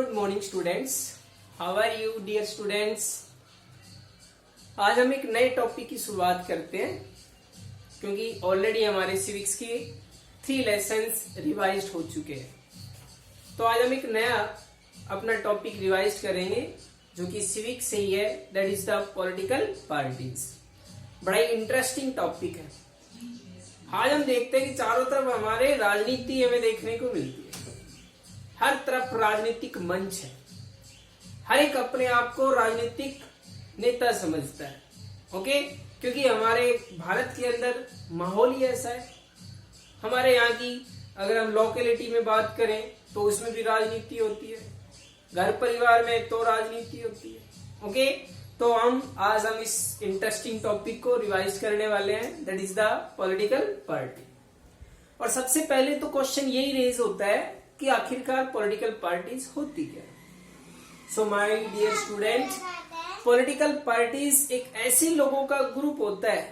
Good morning students, how are you dear students. आज हम एक नए टॉपिक की शुरुआत करते हैं क्योंकि ऑलरेडी हमारे सिविक्स की 3 लेसन्स रिवाइज्ड हो चुके हैं। तो आज हम एक नया अपना टॉपिक रिवाइज करेंगे जो कि सिविक्स से ही है, that is the political parties. बड़ा ही इंटरेस्टिंग टॉपिक है। आज हम देखते हैं कि चारों तरफ हमारे राजनीति हमें देखने को मिलती है, हर तरफ राजनीतिक मंच है, हर एक अपने आप को राजनीतिक नेता समझता है। ओके, क्योंकि हमारे भारत के अंदर माहौल ही ऐसा है। हमारे यहाँ की अगर हम लोकेलिटी में बात करें तो उसमें भी राजनीति होती है, घर परिवार में तो राजनीति होती है। ओके, तो आज हम इस इंटरेस्टिंग टॉपिक को रिवाइज करने वाले हैं, that is the political party. और सबसे पहले तो क्वेश्चन यही रेज होता है कि आखिरकार पॉलिटिकल पार्टीज होती क्या है। So my dear student, political parties एक ऐसे लोगों का ग्रुप होता है,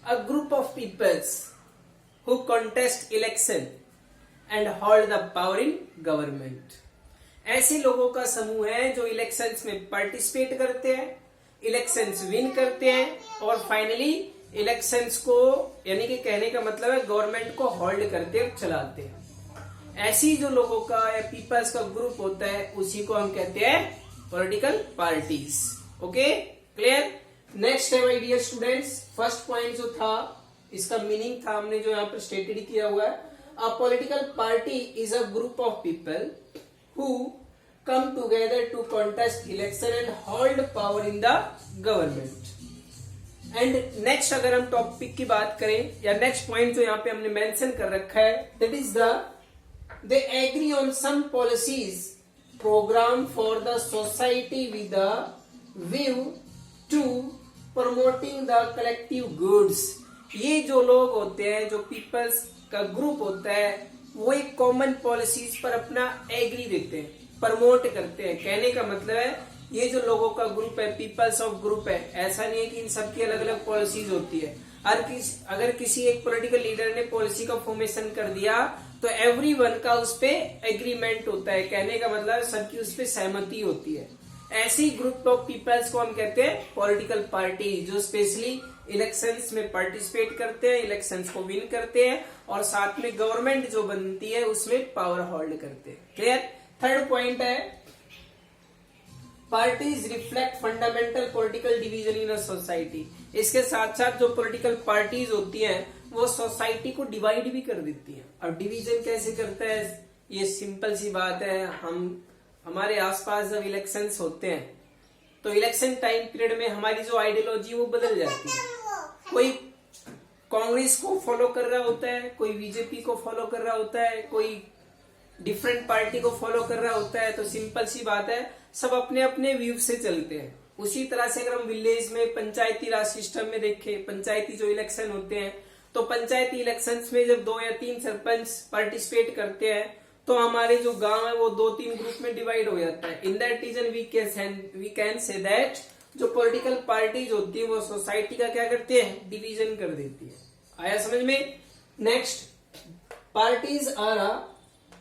a group of peoples who contest election and hold the power in government. ऐसे लोगों का समूह है जो इलेक्शंस में पार्टिसिपेट करते हैं, इलेक्शंस विन करते हैं और फाइनली इलेक्शंस को, यानी कि कहने का मतलब है गवर्नमेंट को होल्ड करते और चलाते हैं। ऐसी जो लोगों का या पीपल्स का ग्रुप होता है उसी को हम कहते हैं political parties. Okay, clear. Next है my dear students, first point जो था इसका मीनिंग था हमने जो यहाँ पर स्टेटेड किया हुआ है, a political party is a group of people who come together to contest election and hold power in the government. And next अगर हम टॉपिक की बात करें या नेक्स्ट पॉइंट जो यहाँ पे हमने मेंशन कर रखा है, that is they agree on some policies program for the society with the view to promoting the collective goods. ये जो लोग होते हैं, जो पीपल्स का ग्रुप होता है, वो एक कॉमन पॉलिसीज पर अपना एग्री देते हैं, प्रमोट करते हैं। कहने का मतलब है ये जो लोगों का ग्रुप है, पीपल्स ऑफ ग्रुप है, ऐसा नहीं है कि इन सबकी अलग अलग पॉलिसीज होती है। अगर किसी एक पॉलिटिकल लीडर ने पॉलिसी का फॉर्मेशन कर दिया तो एवरीवन का उस पे एग्रीमेंट होता है। कहने का मतलब सबकी उस पे सहमति होती है। ऐसी ग्रुप ऑफ पीपल्स को हम कहते हैं पॉलिटिकल पार्टी, जो स्पेशली इलेक्शंस में पार्टिसिपेट करते हैं, इलेक्शंस को विन करते हैं और साथ में गवर्नमेंट जो बनती है उसमें पावर होल्ड करते हैं। क्लियर। थर्ड पॉइंट है, parties reflect fundamental political division in a society. इसके साथ साथ जो पॉलिटिकल पार्टीज होती हैं वो सोसाइटी को डिवाइड भी कर देती हैं। अब डिवीजन कैसे करता है, ये सिंपल सी बात है। हमारे आसपास जब इलेक्शंस होते हैं तो इलेक्शन टाइम पीरियड में हमारी जो आइडियोलॉजी वो बदल जाती है। कोई कांग्रेस को फॉलो कर रहा होता है, कोई बीजेपी को फॉलो कर रहा होता है, कोई डिफरेंट पार्टी को फॉलो कर रहा होता है। तो सिंपल सी बात है, सब अपने अपने व्यू से चलते हैं। उसी तरह से अगर हम विलेज में पंचायती राज सिस्टम में देखें, पंचायती जो इलेक्शन होते हैं, तो पंचायती इलेक्शंस में जब 2 या 3 सरपंच पार्टिसिपेट करते हैं तो हमारे जो गांव है वो 2-3 ग्रुप में डिवाइड हो जाता है। In that region we can say that जो पॉलिटिकल पार्टीज होती है वो सोसाइटी का क्या करते हैं, डिवीजन कर देती है। आया समझ में। Next, parties are a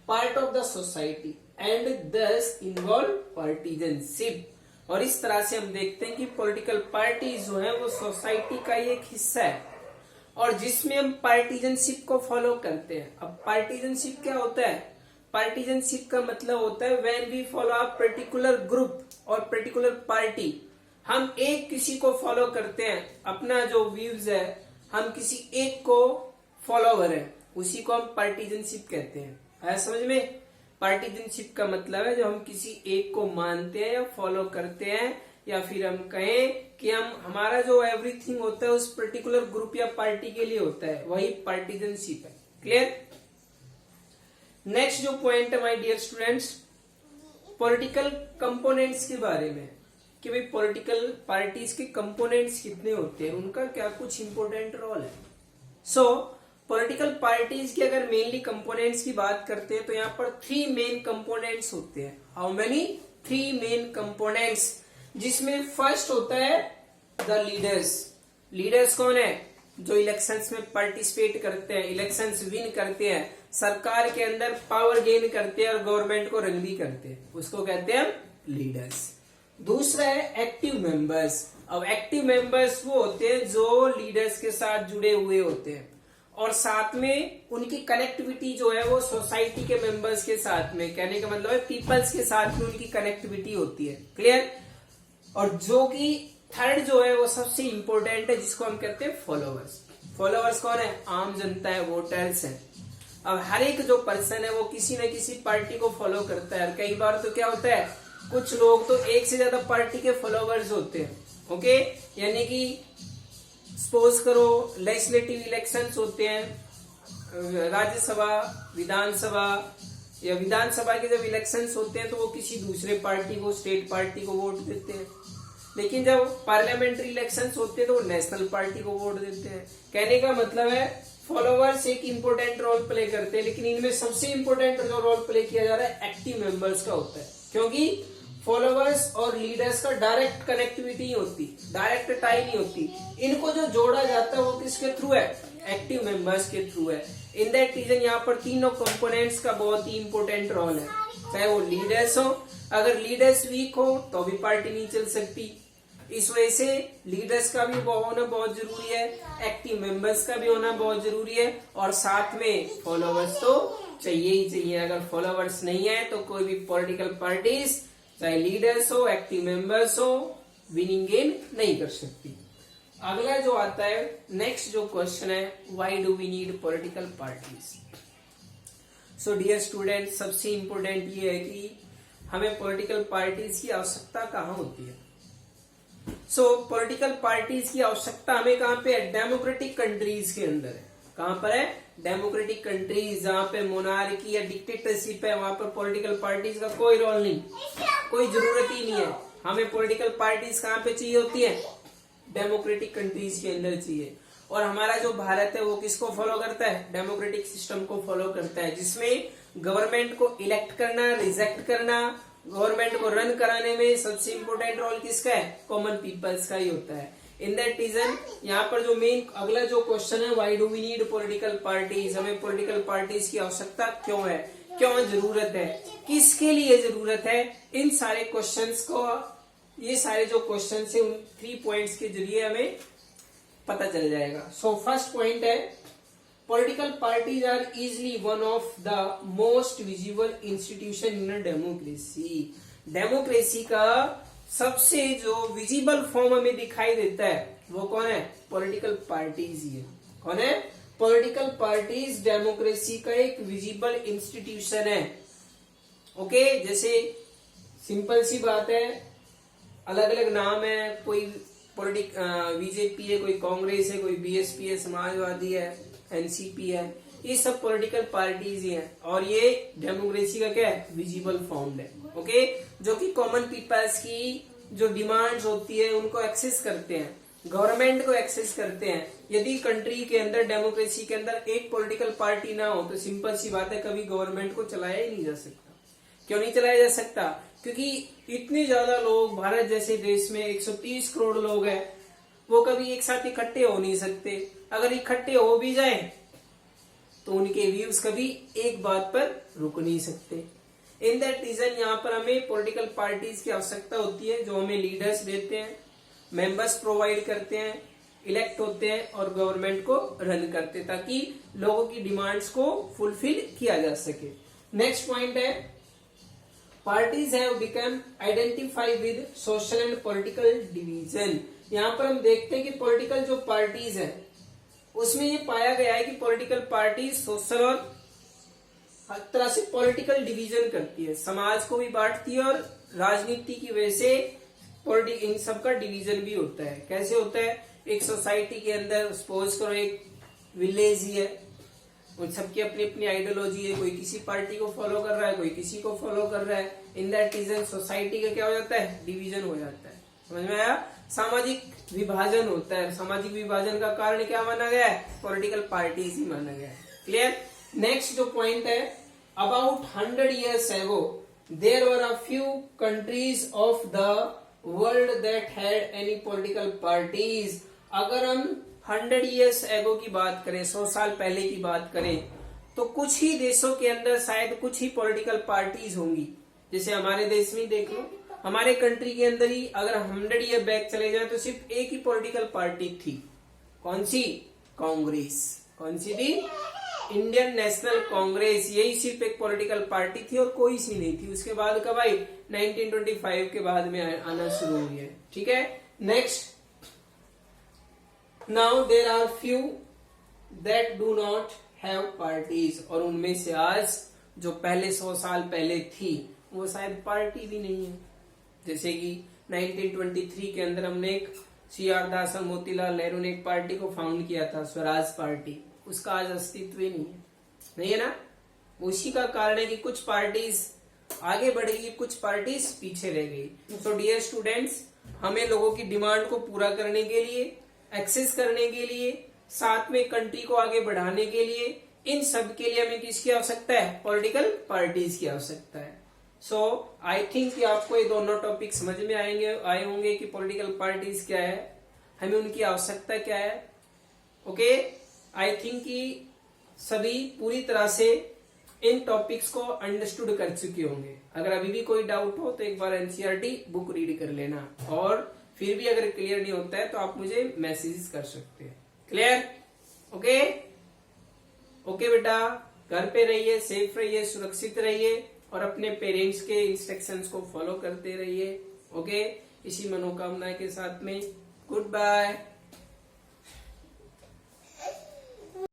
part of the society and thus involve partisanship. और इस तरह से हम देखते हैं कि पॉलिटिकल पार्टी जो है वो सोसाइटी का ही एक हिस्सा है और जिसमें हम पार्टीजनशिप को फॉलो करते हैं। अब पार्टीजनशिप क्या होता है? पार्टीजनशिप का मतलब होता है when we follow a particular group और पर्टिकुलर पार्टी। हम एक किसी को फॉलो करते हैं, अपना जो व्यूज है, हम किसी एक को फॉलोवर है, उसी को हम पार्टीजनशिप कहते हैं। है समझ में। पार्टीजनशिप का मतलब है जो हम किसी एक को मानते हैं या फॉलो करते हैं, या फिर हम कहें कि हमारा जो एवरीथिंग होता है उस पर्टिकुलर ग्रुप या पार्टी के लिए होता है, वही पार्टीजनशिप है। क्लियर। नेक्स्ट जो पॉइंट है my dear students, political components के बारे में, कि भाई पॉलिटिकल पार्टीज के कंपोनेंट्स कितने होते हैं, उनका क्या कुछ इंपॉर्टेंट रोल है। पॉलिटिकल पार्टीज के अगर मेनली कंपोनेंट्स की बात करते हैं तो यहाँ पर 3 मेन कंपोनेंट्स होते हैं। How many? 3 मेन कंपोनेंट्स, जिसमें फर्स्ट होता है द लीडर्स। लीडर्स कौन है? जो इलेक्शंस में पार्टिसिपेट करते हैं, इलेक्शंस विन करते हैं, सरकार के अंदर पावर गेन करते हैं और गवर्नमेंट को रन भी करते हैं, उसको कहते हैं लीडर्स। दूसरा है एक्टिव मेंबर्स। अब एक्टिव मेंबर्स वो होते हैं जो लीडर्स के साथ जुड़े हुए होते हैं और साथ में उनकी कनेक्टिविटी जो है वो सोसाइटी के मेंबर्स के साथ में, कहने का मतलब है पीपल्स के साथ में उनकी कनेक्टिविटी होती है। क्लियर। और जो कि थर्ड जो है वो सबसे इंपॉर्टेंट है, जिसको हम कहते हैं फॉलोअर्स। फॉलोअर्स कौन है? आम जनता है, वोटर्स है। अब हर एक जो पर्सन है वो किसी न किसी पार्टी को फॉलो करता है। कई बार तो क्या होता है, कुछ लोग तो एक से ज्यादा पार्टी के फॉलोअर्स होते हैं। ओके, यानी कि सपोज करो लेजिस्लेटिव इलेक्शंस होते हैं, राज्यसभा, विधानसभा या विधानसभा के जब इलेक्शंस होते हैं तो वो किसी दूसरे पार्टी को, स्टेट पार्टी को वोट देते हैं। लेकिन जब पार्लियामेंट्री इलेक्शंस होते हैं तो वो नेशनल पार्टी को वोट देते हैं। कहने का मतलब है फॉलोअर्स एक इंपॉर्टेंट रोल प्ले करते हैं, लेकिन इनमें सबसे इंपॉर्टेंट जो रोल प्ले किया जा रहा है एक्टिव मेंबर्स का होता है, क्योंकि फॉलोअर्स और लीडर्स का डायरेक्ट कनेक्टिविटी होती, डायरेक्ट टाई नहीं होती। इनको जो जोड़ा जाता है वो किसके थ्रू है? एक्टिव मेंबर्स के थ्रू है। इन दैट रीजन यहाँ पर तीनों कंपोनेंट्स का बहुत ही इंपॉर्टेंट रोल है, चाहे वो लीडर्स हो। अगर लीडर्स वीक हो तो भी पार्टी नहीं चल सकती। इस वजह से लीडर्स का भी होना बहुत जरूरी है, एक्टिव मेंबर्स का भी होना बहुत जरूरी है, और साथ में फॉलोअर्स तो चाहिए ही चाहिए। अगर फॉलोअर्स नहीं है तो कोई भी पॉलिटिकल पार्टीज, चाहे लीडर्स हो, एक्टिव मेंबर्स हो, विनिंग गेन नहीं कर सकती। अगला जो आता है, नेक्स्ट जो क्वेश्चन है, why do we need political parties. So dear student, सबसे इंपॉर्टेंट ये है कि हमें पॉलिटिकल पार्टीज की आवश्यकता कहाँ होती है। पॉलिटिकल पार्टीज की आवश्यकता हमें कहाँ पे है? डेमोक्रेटिक कंट्रीज के अंदर है। कहाँ पर है? डेमोक्रेटिक कंट्रीज, जहाँ पे मोनार्की या डिक्टेटरशिप है, वहां पर पॉलिटिकल पार्टीज का कोई रोल नहीं, कोई जरूरत ही नहीं है। हमें पॉलिटिकल पार्टीज कहाँ पे चाहिए होती है? डेमोक्रेटिक कंट्रीज के अंदर चाहिए। और हमारा जो भारत है वो किसको फॉलो करता है? डेमोक्रेटिक सिस्टम को फॉलो करता है, जिसमें गवर्नमेंट को इलेक्ट करना, रिजेक्ट करना, गवर्नमेंट को रन कराने में सबसे इंपॉर्टेंट रोल किसका है? कॉमन पीपल्स का ही होता है। इन दैट रीजन यहाँ पर जो मेन अगला जो क्वेश्चन है, why do we need political parties, हमें पॉलिटिकल पार्टीज की आवश्यकता क्यों है, क्यों जरूरत है, किसके लिए जरूरत है, इन सारे क्वेश्चंस को, ये सारे जो क्वेश्चन है उन 3 पॉइंट्स के जरिए हमें पता चल जाएगा। सो फर्स्ट पॉइंट है, political parties are easily one of the most visible institution in democracy. Democracy का सबसे जो विजिबल फॉर्म हमें दिखाई देता है वो कौन है? पॉलिटिकल पार्टीज ही है। कौन है? पॉलिटिकल पार्टीज डेमोक्रेसी का एक विजिबल इंस्टीट्यूशन है। ओके, जैसे सिंपल सी बात है, अलग अलग नाम है, कोई बीजेपी है, कोई कांग्रेस है, कोई बीएसपी है, समाजवादी है, एनसीपी है, ये सब पॉलिटिकल पार्टीज ही हैं, और ये डेमोक्रेसी का क्या है? विजिबल फॉर्म है। ओके, जो कि कॉमन पीपल्स की जो डिमांड्स होती है उनको एक्सेस करते हैं, गवर्नमेंट को एक्सेस करते हैं। यदि कंट्री के अंदर, डेमोक्रेसी के अंदर एक पॉलिटिकल पार्टी ना हो तो सिंपल सी बात है, कभी गवर्नमेंट को चलाया ही नहीं जा सकता। क्यों नहीं चलाया जा सकता? क्योंकि इतने ज्यादा लोग, भारत जैसे देश में 130 करोड़ लोग हैं, वो कभी एक साथ इकट्ठे हो नहीं सकते। अगर इकट्ठे हो भी जाए तो उनके व्यूज कभी एक बात पर रुक नहीं सकते। इन दैट रीजन यहाँ पर हमें पॉलिटिकल पार्टीज की आवश्यकता होती है, जो हमें लीडर्स देते हैं, मेंबर्स प्रोवाइड करते हैं, इलेक्ट होते हैं और गवर्नमेंट को रन करते हैं, ताकि लोगों की डिमांड्स को फुलफिल किया जा सके। नेक्स्ट पॉइंट है, parties have become identify with social and political division. यहाँ पर हम देखते हैं कि पॉलिटिकल जो पार्टीज है उसमें ये पाया गया है कि पॉलिटिकल पार्टी सोशल और हर तरह से पॉलिटिकल डिवीजन करती है, समाज को भी बांटती है, और राजनीति की वजह से इन सबका डिवीजन भी होता है। कैसे होता है? एक सोसाइटी के अंदर सपोज करो एक विलेज ही है, उन सबकी अपनी अपनी आइडियोलॉजी है, कोई किसी पार्टी को फॉलो कर रहा है, कोई किसी को फॉलो कर रहा है। इन दैट रीजन सोसाइटी का क्या हो जाता है? डिवीजन हो जाता है। समझ में आया? सामाजिक विभाजन होता है। सामाजिक विभाजन का कारण क्या माना गया है? पॉलिटिकल पार्टीज ही माना गया है। क्लियर? नेक्स्ट जो पॉइंट है, about 100 years ago there were a few countries of the world that had any political parties। अगर हम 100 years ago की बात करें, 100 साल पहले की बात करें, तो कुछ ही देशों के अंदर शायद कुछ ही पॉलिटिकल पार्टीज होंगी। जैसे हमारे देश में देख लो, हमारे कंट्री के अंदर ही अगर 100 ईयर बैक चले जाए तो सिर्फ एक ही पॉलिटिकल पार्टी थी। कौन सी? कांग्रेस। कौन सी थी? Indian national Congress. यही सिर्फ एक पॉलिटिकल पार्टी थी और कोई सी नहीं थी। उसके बाद कब आई? 1925 के बाद में आना शुरू हुई है। ठीक है, next, now there are few that do not have parties. और उनमें से आज जो पहले 100 साल पहले थी वो शायद पार्टी भी नहीं है। जैसे कि 1923 के अंदर हमने एक CR दास और मोतीलाल नेहरू ने एक पार्टी को फाउंड किया था, स्वराज पार्टी। उसका आज अस्तित्व ही नहीं है ना। उसी का कारण है कि कुछ पार्टीज आगे बढ़ गई, कुछ पार्टीज पीछे रह गई। सो डियर स्टूडेंट्स, हमें लोगों की डिमांड को पूरा करने के लिए, एक्सेस करने के लिए, साथ में कंट्री को आगे बढ़ाने के लिए, इन सब के लिए हमें किसकी आवश्यकता है? पॉलिटिकल पार्टीज की आवश्यकता है। सो आई थिंक कि आपको ये दोनों टॉपिक समझ में आए होंगे कि पॉलिटिकल पार्टीज क्या है, हमें उनकी आवश्यकता क्या है। ओके, आई थिंक कि सभी पूरी तरह से इन टॉपिक्स को अंडरस्टूड कर चुके होंगे। अगर अभी भी कोई डाउट हो तो एक बार NCERT बुक रीड कर लेना, और फिर भी अगर क्लियर नहीं होता है तो आप मुझे मैसेज कर सकते हैं। क्लियर? ओके ओके बेटा, घर पे रहिए, सेफ रहिए, सुरक्षित रहिए और अपने पेरेंट्स के इंस्ट्रक्शंस को फॉलो करते रहिए। ओके, इसी मनोकामना के साथ में गुड बाय।